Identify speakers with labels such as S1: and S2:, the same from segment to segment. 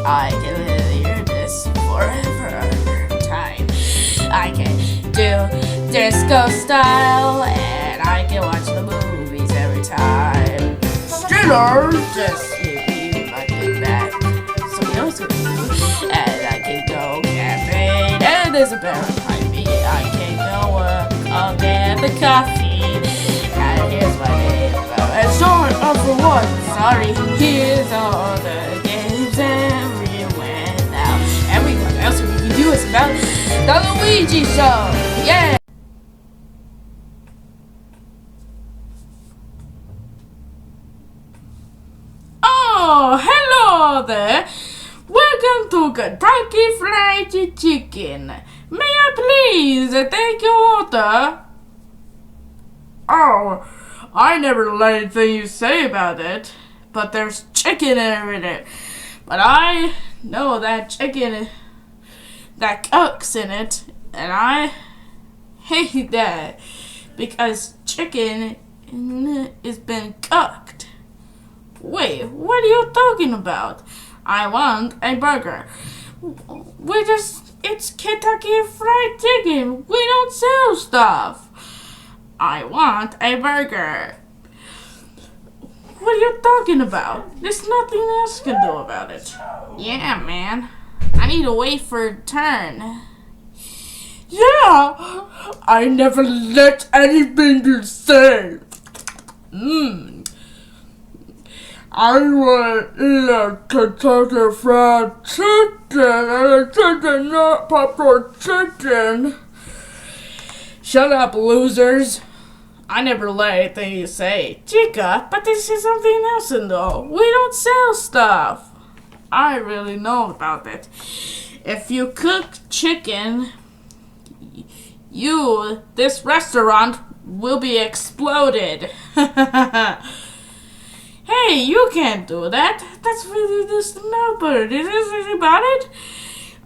S1: I can hear this forever time. I can do disco style, and I can watch the movies every time. Stiller, just give me my big back. So else can do, and I can go campaign, and there's a bear behind me. I can go I'll get the coffee, and here's my name. And short of for what? Sorry, here's all the games everywhere now. And what else we can do is about the Luigi show. Yeah. Oh, hello there. Welcome to Kentucky Fried Chicken. May I please take your order? Oh, I never let anything you say about it, but there's chicken in it. But I know that chicken that cooks in it, and I hate that because chicken has been cooked. Wait, what are you talking about? I want a burger. It's Kentucky Fried Chicken. We don't sell stuff. I want a burger. What are you talking about? There's nothing else you can do about it. Yeah, man. I need to wait for a turn. Yeah! I never let anything you say. I want to eat a Kentucky Fried Chicken and a chicken nut pepper chicken. Shut up, losers. I never let anything you say. Chica, but this is something else though. We don't sell stuff. I really know about it. If you cook chicken, this restaurant will be exploded. Hey, you can't do that. That's really just nobody. Is this about it?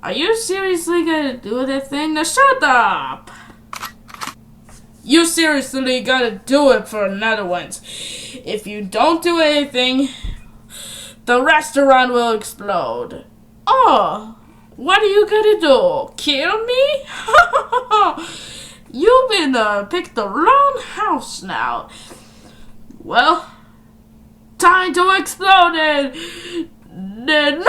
S1: Are you seriously gonna do that thing? Now shut up! You seriously gotta do it for another once. If you don't do anything, the restaurant will explode. Oh, what are you gonna do? Kill me? You've been picked the wrong house now. Well, time to explode it! No!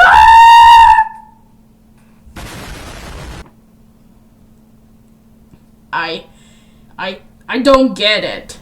S1: I don't get it.